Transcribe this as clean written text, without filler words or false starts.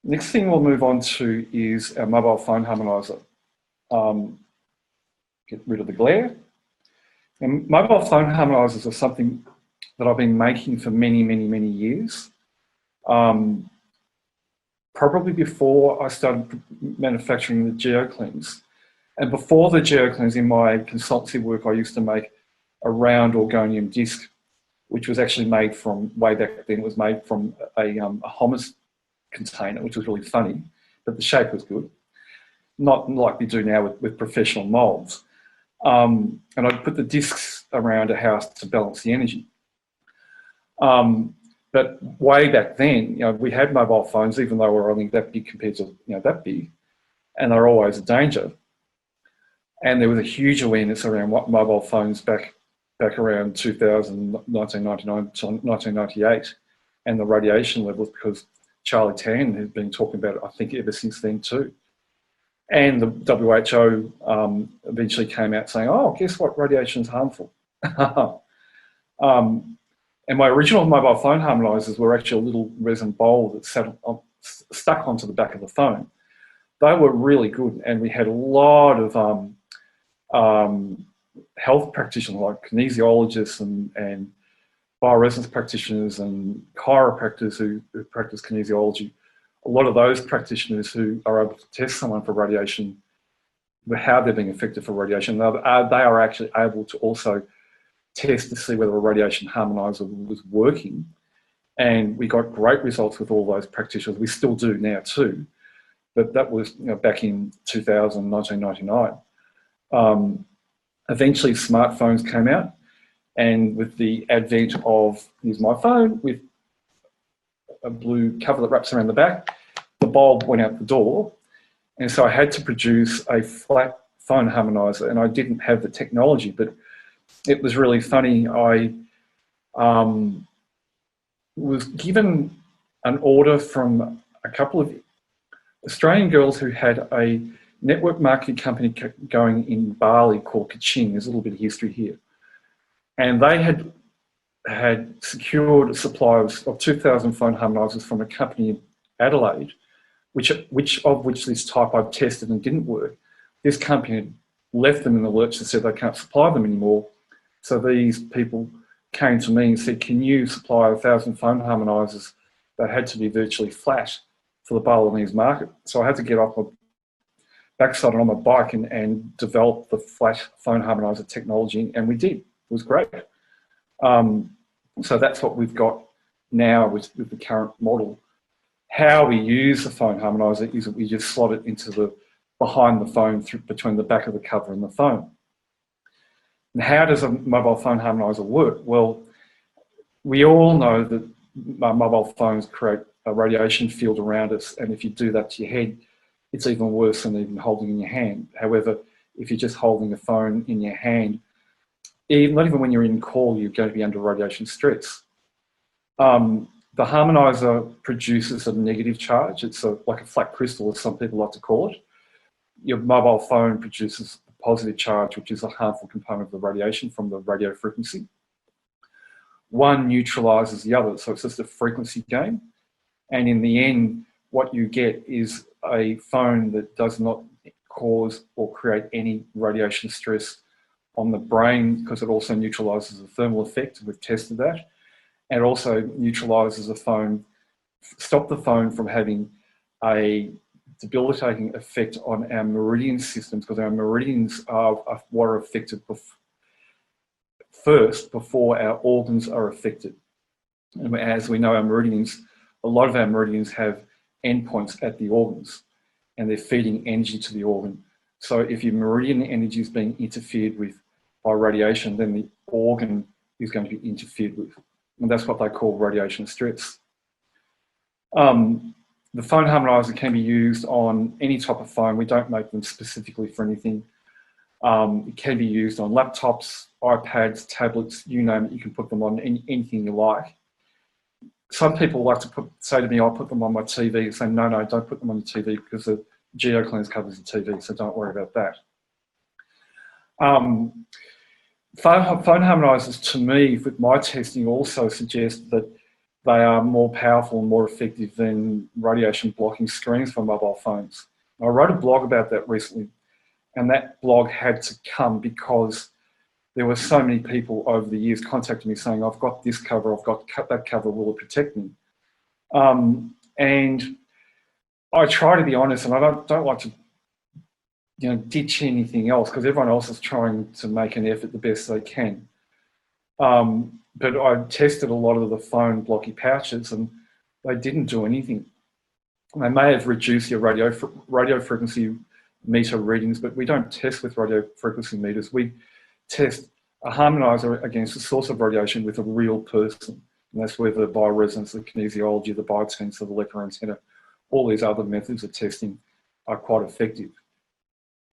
Next thing we'll move on to is our mobile phone harmonizer. Get rid of the glare. And mobile phone harmonizers are something that I've been making for many, many, many years. Probably before I started manufacturing the GeoCleans. And before the GeoCleans, in my consultancy work, I used to make a round Orgone disc, which was actually made from, way back then, it was made from a hummus container, which was really funny, but the shape was good. Not like we do now with professional molds. And I'd put the discs around a house to balance the energy. But way back then, we had mobile phones, even though we're only that big compared to that big, and they're always a danger. And there was a huge awareness around what mobile phones back around 1999 to 1998, and the radiation levels, because Charlie Tan has been talking about it, I think, ever since then too. And the WHO eventually came out saying, "Oh, guess what? Radiation is harmful." And my original mobile phone harmonizers were actually a little resin bowl that stuck onto the back of the phone. They were really good, and we had a lot of health practitioners like kinesiologists and bioresonance practitioners and chiropractors who practice kinesiology. A lot of those practitioners who are able to test someone for radiation, how they're being affected for radiation, they are actually able to also test to see whether a radiation harmonizer was working. And we got great results with all those practitioners. We still do now too, but that was back in 2000, 1999. Eventually smartphones came out, and with the advent of, here's my phone with a blue cover that wraps around the back, the bulb went out the door. And so I had to produce a flat phone harmonizer, and I didn't have the technology, but it was really funny. I was given an order from a couple of Australian girls who had a network marketing company going in Bali called Kaching. There's a little bit of history here. And they had secured a supply of 2,000 phone harmonizers from a company in Adelaide, which this type I've tested and didn't work. This company had left them in the lurch and said they can't supply them anymore. So these people came to me and said, "Can you supply 1,000 phone harmonizers that had to be virtually flat for the Balinese market?" So I had to get off my backside and on my bike and develop the flat phone harmonizer technology, and we did. It was great. So that's what we've got now with the current model. How we use the phone harmonizer is that we just slot it into behind the phone, between the back of the cover and the phone. And how does a mobile phone harmonizer work? Well, we all know that mobile phones create a radiation field around us, and if you do that to your head, it's even worse than even holding in your hand. However, if you're just holding the phone in your hand, not even when you're in call, you're going to be under radiation stress. The harmonizer produces a negative charge. It's like a flat crystal, as some people like to call it. Your mobile phone produces a positive charge, which is a harmful component of the radiation from the radio frequency. One neutralizes the other, so it's just a frequency game. And in the end, what you get is a phone that does not cause or create any radiation stress on the brain, because it also neutralizes the thermal effect. We've tested that. And it also neutralizes the phone, stop the phone from having a debilitating effect on our meridian systems, because our meridians are what are affected first before our organs are affected. And as we know, a lot of our meridians have endpoints at the organs, and they're feeding energy to the organ. So if your meridian energy is being interfered with by radiation, then the organ is going to be interfered with. And that's what they call radiation stress. The phone harmonizer can be used on any type of phone. We don't make them specifically for anything. It can be used on laptops, iPads, tablets, you name it. You can put them on anything you like. Some people like to say to me, "I'll put them on my TV." I say, no, don't put them on the TV, because the GeoCleans covers the TV, so don't worry about that. Phone harmonizers, to me, with my testing, also suggest that they are more powerful and more effective than radiation blocking screens for mobile phones. I wrote a blog about that recently, and that blog had to come because there were so many people over the years contacting me saying, I've got this cover, I've got that cover, will it protect me? And I try to be honest, and I don't like to ditch anything else because everyone else is trying to make an effort the best they can. But I tested a lot of the phone blocky pouches and they didn't do anything. They may have reduced your radio frequency meter readings, but we don't test with radio frequency meters. We test a harmonizer against the source of radiation with a real person. And that's where the bioresonance, the kinesiology, the biotensor, the Lecker antenna, all these other methods of testing are quite effective.